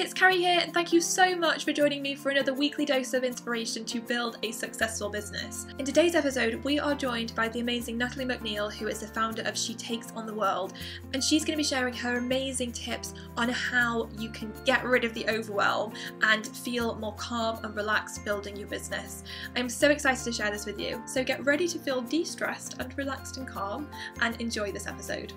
it's Carrie here, and thank you so much for joining me for another weekly dose of inspiration to build a successful business. In today's episode, we are joined by the amazing Natalie MacNeil, who is the founder of She Takes on the World, and she's going to be sharing her amazing tips on how you can get rid of the overwhelm and feel more calm and relaxed building your business. I'm so excited to share this with you, so get ready to feel de-stressed and relaxed and calm, and enjoy this episode.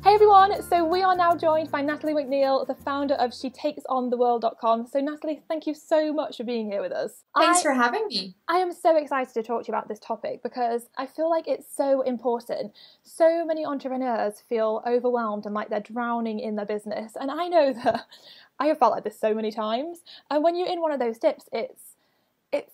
Hey everyone, so we are now joined by Natalie MacNeil, the founder of SheTakesOnTheWorld.com. So Natalie, thank you so much for being here with us. Thanks for having me. I am so excited to talk to you about this topic because I feel like it's so important. So many entrepreneurs feel overwhelmed and like they're drowning in their business. And I know that I have felt like this so many times. And when you're in one of those dips, it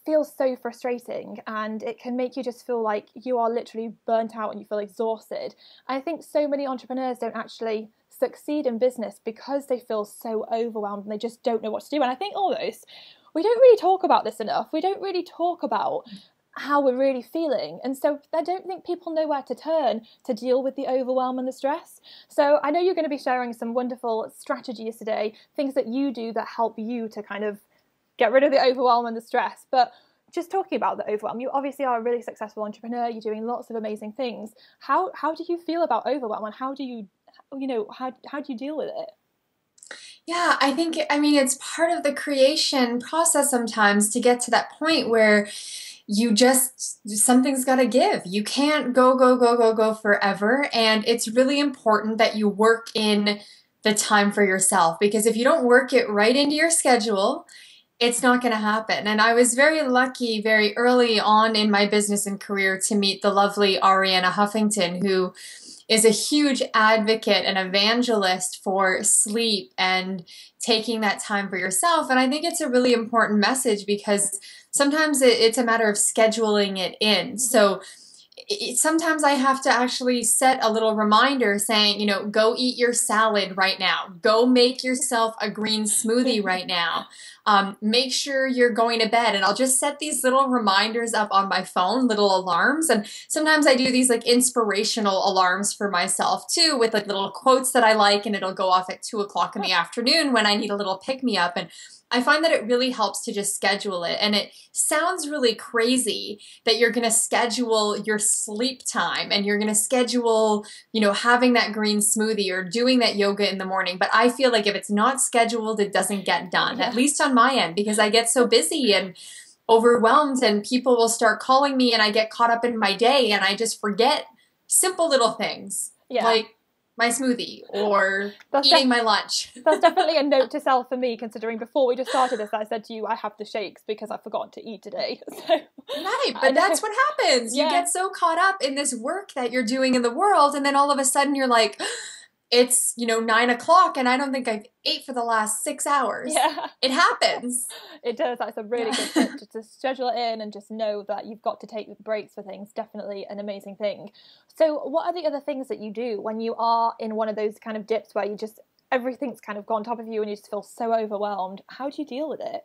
feels so frustrating and it can make you just feel like you are literally burnt out and you feel exhausted. And I think so many entrepreneurs don't actually succeed in business because they feel so overwhelmed and they just don't know what to do. And I think almost we don't really talk about this enough. We don't really talk about how we're really feeling. And so I don't think people know where to turn to deal with the overwhelm and the stress. So I know you're going to be sharing some wonderful strategies today, things that you do that help you to kind of get rid of the overwhelm and the stress. But just talking about the overwhelm, you obviously are a really successful entrepreneur. You're doing lots of amazing things. How do you feel about overwhelm, and how do you deal with it? Yeah, I mean, it's part of the creation process sometimes to get to that point where something's got to give. You can't go forever. And it's really important that you work in the time for yourself, because if you don't work it right into your schedule, it's not going to happen. And I was very lucky very early on in my business and career to meet the lovely Arianna Huffington, who is a huge advocate and evangelist for sleep and taking that time for yourself. And I think it's a really important message because sometimes it's a matter of scheduling it in. So sometimes I have to actually set a little reminder saying, go eat your salad right now. Go make yourself a green smoothie right now. Make sure you're going to bed. And I'll just set these little reminders up on my phone, little alarms. And sometimes I do these like inspirational alarms for myself too, with like little quotes that I like, and it'll go off at 2 o'clock in the afternoon when I need a little pick me up. And I find that it really helps to just schedule it. And it sounds really crazy that you're going to schedule your sleep time and you're going to schedule, having that green smoothie or doing that yoga in the morning. But I feel like if it's not scheduled, it doesn't get done, at least on my end, because I get so busy and overwhelmed and people will start calling me and I get caught up in my day and I just forget simple little things like my smoothie or eating my lunch. That's definitely a note to self for me, considering before we just started this, I said to you, I have the shakes because I forgot to eat today. Right, but that's what happens. You get so caught up in this work that you're doing in the world, and then all of a sudden you're like, it's, 9 o'clock and I don't think I've ate for the last 6 hours. Yeah. It happens. It does. That's a really good tip, just to schedule it in and just know that you've got to take breaks for things. Definitely an amazing thing. So what are the other things that you do when you are in one of those kind of dips where everything's kind of gone on top of you and you just feel so overwhelmed? How do you deal with it?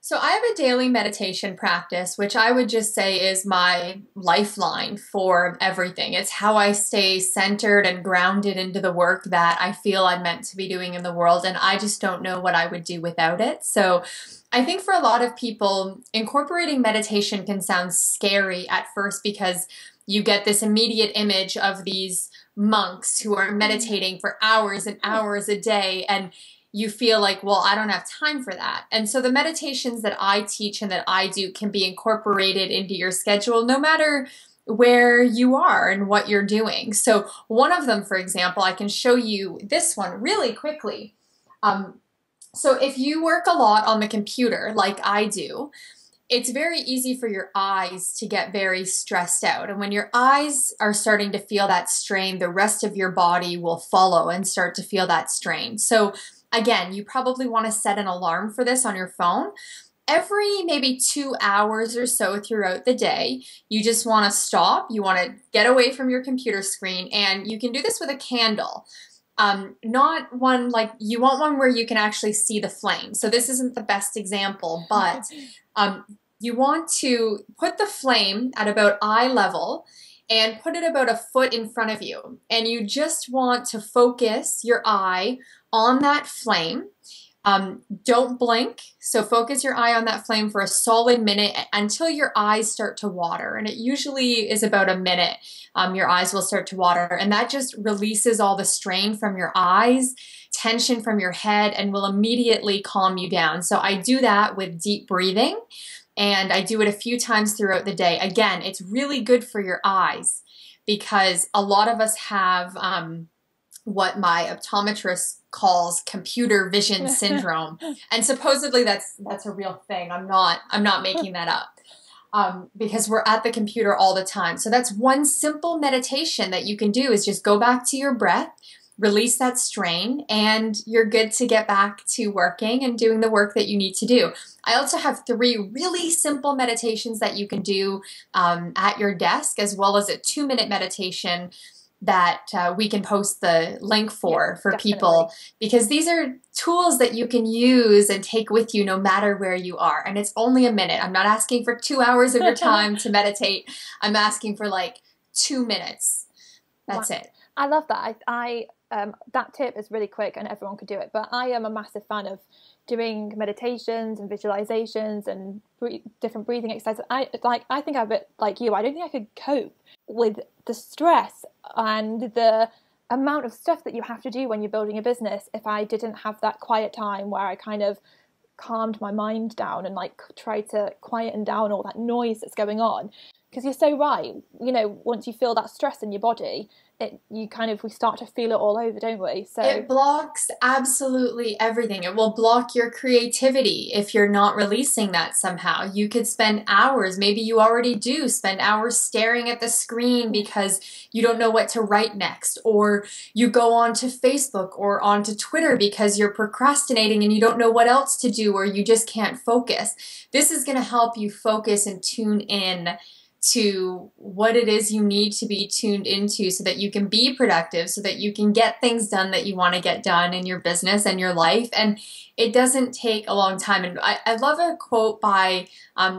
So I have a daily meditation practice, which I would just say is my lifeline for everything. It's how I stay centered and grounded into the work that I feel I'm meant to be doing in the world. And I just don't know what I would do without it. So I think for a lot of people, incorporating meditation can sound scary at first because you get this immediate image of these monks who are meditating for hours and hours a day, and you feel like, well, I don't have time for that. And so the meditations that I teach and that I do can be incorporated into your schedule no matter where you are and what you're doing. So one of them, for example, I can show you this one really quickly. So if you work a lot on the computer like I do, it's very easy for your eyes to get very stressed out. And when your eyes are starting to feel that strain, the rest of your body will follow and start to feel that strain. So again, you probably want to set an alarm for this on your phone. Every maybe 2 hours or so throughout the day, you just want to stop. You want to get away from your computer screen, and you can do this with a candle. Not one like, you want one where you can actually see the flame. So this isn't the best example, but you want to put the flame at about eye level and put it about a foot in front of you. And you just want to focus your eye on that flame Don't blink. So focus your eye on that flame for a solid minute until your eyes start to water. And it usually is about a minute. Your eyes will start to water, and that just releases all the strain from your eyes, tension from your head, and will immediately calm you down. So I do that with deep breathing, and I do it a few times throughout the day. Again, it's really good for your eyes because a lot of us have what my optometrist calls computer vision syndrome, and supposedly that's a real thing. I'm not making that up. Because we're at the computer all the time. So that's one simple meditation that you can do, is just go back to your breath, release that strain, and you're good to get back to working and doing the work that you need to do. I also have 3 really simple meditations that you can do at your desk, as well as a 2-minute meditation that we can post the link for people, because these are tools that you can use and take with you no matter where you are. And it's only a minute. I'm not asking for 2 hours of your time to meditate. I'm asking for like 2 minutes. That's it. I love that. I that tip is really quick and everyone could do it, but I am a massive fan of doing meditations and visualizations and different breathing exercises. I think I'm a bit like you. I don't think I could cope with the stress and the amount of stuff that you have to do when you're building a business if I didn't have that quiet time where I kind of calmed my mind down and like tried to quieten down all that noise that's going on. Because you're so right, you know, once you feel that stress in your body, we start to feel it all over, don't we? So it blocks absolutely everything. It will block your creativity if you're not releasing that somehow. You could spend hours, maybe you already do, spend hours staring at the screen because you don't know what to write next, or you go onto Facebook or onto Twitter because you're procrastinating and you don't know what else to do, or you just can't focus. This is going to help you focus and tune in to what it is you need to be tuned into so that you can be productive, so that you can get things done that you want to get done in your business and your life. And it doesn't take a long time. And I love a quote by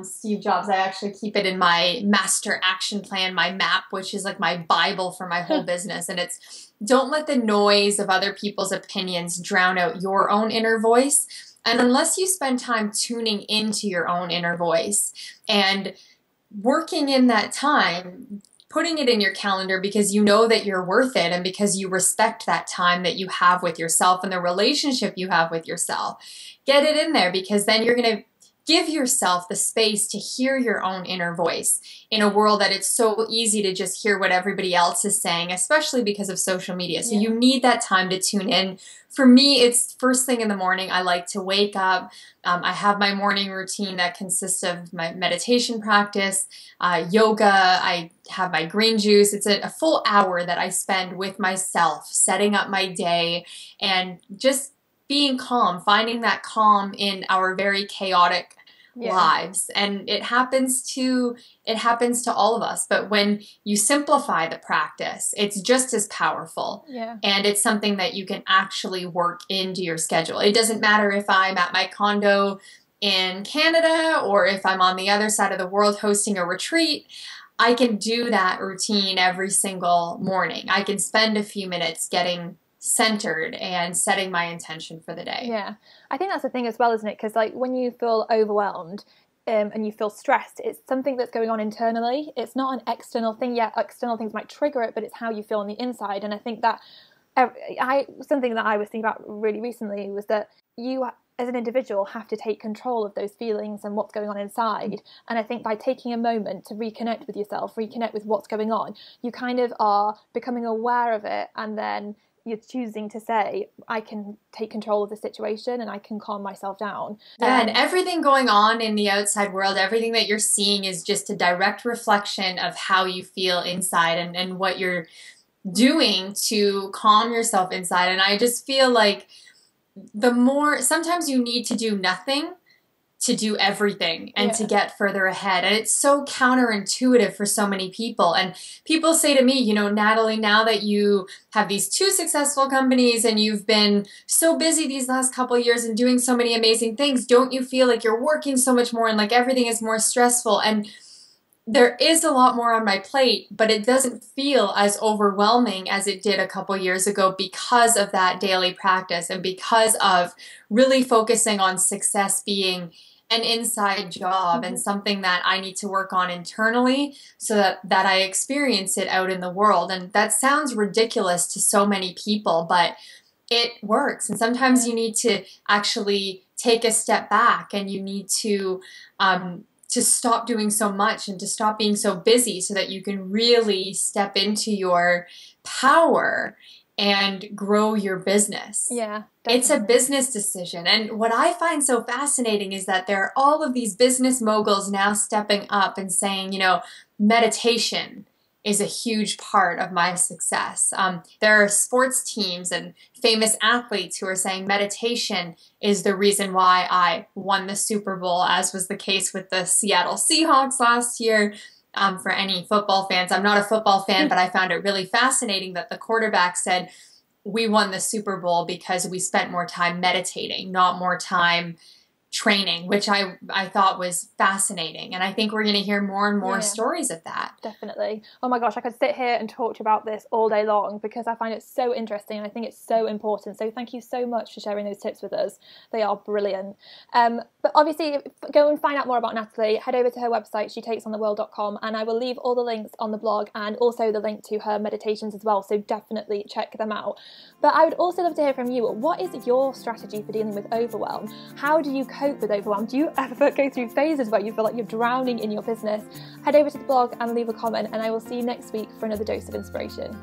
Steve Jobs. I actually keep it in my master action plan, my map, which is like my Bible for my whole business. And it's, don't let the noise of other people's opinions drown out your own inner voice. And unless you spend time tuning into your own inner voice and working in that time, putting it in your calendar because you know that you're worth it and because you respect that time that you have with yourself and the relationship you have with yourself. Get it in there, because then you're going to give yourself the space to hear your own inner voice in a world that it's so easy to just hear what everybody else is saying, especially because of social media. So you need that time to tune in. For me, it's first thing in the morning. I like to wake up. I have my morning routine that consists of my meditation practice, yoga. I have my green juice. It's a full hour that I spend with myself, setting up my day and just being calm, finding that calm in our very chaotic lives. And it happens to all of us. But when you simplify the practice, it's just as powerful. And it's something that you can actually work into your schedule. It doesn't matter if I'm at my condo in Canada or if I'm on the other side of the world hosting a retreat. I can do that routine every single morning. I can spend a few minutes getting centered and setting my intention for the day. Yeah, I think that's the thing as well, isn't it? Because like when you feel overwhelmed and you feel stressed, it's something that's going on internally. It's not an external thing. Yeah, external things might trigger it, but it's how you feel on the inside. And I think that something that I was thinking about really recently was that you as an individual have to take control of those feelings and what's going on inside. And I think by taking a moment to reconnect with yourself, reconnect with what's going on, you kind of are becoming aware of it, and then you're choosing to say, I can take control of the situation and I can calm myself down. Yeah, and everything going on in the outside world, everything that you're seeing is just a direct reflection of how you feel inside and what you're doing to calm yourself inside. And I just feel like sometimes you need to do nothing to do everything and to get further ahead. And it's so counterintuitive for so many people. And people say to me, you know, Natalie, now that you have these 2 successful companies and you've been so busy these last couple of years and doing so many amazing things, don't you feel like you're working so much more and like everything is more stressful? And there is a lot more on my plate, but it doesn't feel as overwhelming as it did a couple years ago because of that daily practice and because of really focusing on success being an inside job and something that I need to work on internally so that I experience it out in the world. And that sounds ridiculous to so many people, but it works. And sometimes you need to actually take a step back, and you need to stop doing so much and to stop being so busy so that you can really step into your power and grow your business. Yeah, definitely. It's a business decision. And what I find so fascinating is that there are all of these business moguls now stepping up and saying, you know, meditation is a huge part of my success. There are sports teams and famous athletes who are saying meditation is the reason why I won the Super Bowl, as was the case with the Seattle Seahawks last year. For any football fans, I'm not a football fan, but I found it really fascinating that the quarterback said, we won the Super Bowl because we spent more time meditating, not more time training, which I thought was fascinating. And I think we're going to hear more and more stories of that. Definitely. Oh my gosh, I could sit here and talk to you about this all day long because I find it so interesting and I think it's so important. So thank you so much for sharing those tips with us. They are brilliant. But obviously, go and find out more about Natalie. Head over to her website, shetakesontheworld.com, and I will leave all the links on the blog and also the link to her meditations as well. So definitely check them out. But I would also love to hear from you. What is your strategy for dealing with overwhelm? How do you cope with overwhelm? Do you ever go through phases where you feel like you're drowning in your business? Head over to the blog and leave a comment, and I will see you next week for another dose of inspiration.